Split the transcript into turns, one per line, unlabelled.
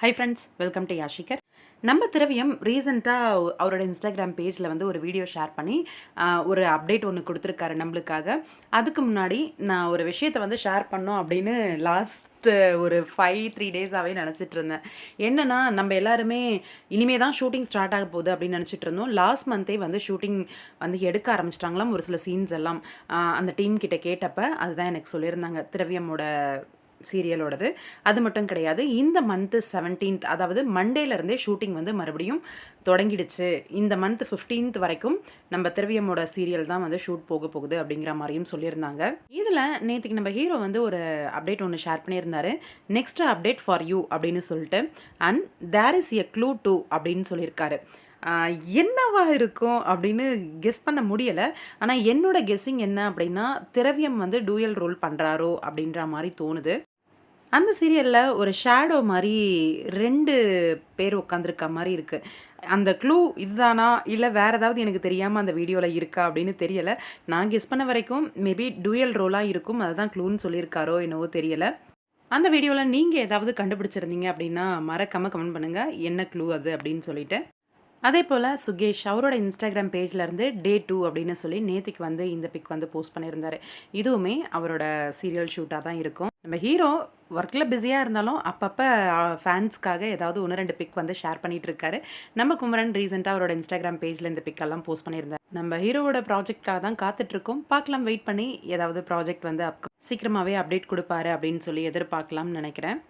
High friends, welcome to யாஷிகர். நம்ம திரவியம் ரீசெண்டாக அவரோட இன்ஸ்டாகிராம் பேஜில் வந்து ஒரு வீடியோ ஷேர் பண்ணி ஒரு அப்டேட் ஒன்று கொடுத்துருக்காரு நம்மளுக்காக. அதுக்கு முன்னாடி நான் ஒரு விஷயத்தை வந்து ஷேர் பண்ணோம் அப்படின்னு ஒரு 3 டேஸாகவே நினச்சிட்டு இருந்தேன். என்னென்னா, நம்ம எல்லாருமே இனிமே தான் ஷூட்டிங் ஸ்டார்ட் ஆக போகுது அப்படின்னு நினச்சிட்டு இருந்தோம். லாஸ்ட் மந்த்தே வந்து ஷூட்டிங் வந்து எடுக்க ஆரம்பிச்சிட்டாங்களாம் ஒரு சில சீன்ஸ் எல்லாம். அந்த டீம் கிட்ட கேட்டப்ப அதுதான் எனக்கு சொல்லியிருந்தாங்க, திரவியமோட சீரியலோடது. அது மட்டும் கிடையாது, இந்த மந்த்து 17th, அதாவது மண்டேலேருந்தே ஷூட்டிங் வந்து மறுபடியும் தொடங்கிடுச்சு. இந்த மந்த் 15th வரைக்கும் நம்ம திரவியமோட சீரியல் தான் வந்து ஷூட் போக போகுது அப்படிங்கிற மாதிரியும் சொல்லியிருந்தாங்க. இதில் நேற்றுக்கு நம்ம ஹீரோ வந்து ஒரு அப்டேட் ஒன்று ஷேர் பண்ணியிருந்தாரு. நெக்ஸ்ட் அப்டேட் ஃபார் யூ அப்படின்னு சொல்லிட்டு, and there is a clue two அப்படின்னு சொல்லியிருக்காரு. என்னவா இருக்கும் அப்படின்னு கெஸ் பண்ண முடியலை. ஆனால் என்னோட கெஸ்ஸிங் என்ன அப்படின்னா, திரவியம் வந்து டூயல் ரோல் பண்ணுறாரோ அப்படின்ற மாதிரி தோணுது. அந்த சீரியலில் ஒரு ஷேடோ மாதிரி 2 பேர் உட்காந்துருக்க மாதிரி இருக்குது. அந்த க்ளூ இதுதானா, இல்லை வேறு ஏதாவது எனக்கு தெரியாமல் அந்த வீடியோவில் இருக்கா அப்படின்னு தெரியலை. நான் கெஸ் பண்ண வரைக்கும் மேபி டூயல் ரோலாக இருக்கும். அதுதான் க்ளூன்னு சொல்லியிருக்காரோ என்னவோ தெரியலை. அந்த வீடியோவில் நீங்கள் ஏதாவது கண்டுபிடிச்சிருந்தீங்க அப்படின்னா மறக்காமல் கமெண்ட் பண்ணுங்கள், என்ன க்ளூ அது அப்படின்னு சொல்லிட்டு. அதே போல் சுகேஷ் அவரோட இன்ஸ்டாகிராம் பேஜ்லேருந்து டே 2 அப்படின்னு சொல்லி நேற்றுக்கு வந்து இந்த பிக் வந்து போஸ்ட் பண்ணியிருந்தாரு. இதுவுமே அவரோட சீரியல் ஷூட்டாக தான் இருக்கும். நம்ம ஹீரோ ஒர்க்கில் பிஸியாக இருந்தாலும் அப்பப்போ ஃபேன்ஸ்க்காக ஏதாவது 1-2 பிக் வந்து ஷேர் பண்ணிகிட்டு இருக்காரு. நம்ம குமரன் ரீசெண்டாக அவரோட இன்ஸ்டாகிராம் பேஜில் இந்த பிக்கெல்லாம் போஸ்ட் பண்ணியிருந்தார். நம்ம ஹீரோவோட ப்ராஜெக்டாக தான் காத்துட்ருக்கோம். பார்க்கலாம், வெயிட் பண்ணி ஏதாவது ப்ராஜெக்ட் வந்து சீக்கிரமாகவே அப்டேட் கொடுப்பாரு அப்படின்னு சொல்லி எதிர்பார்க்கலாம்னு நினைக்கிறேன்.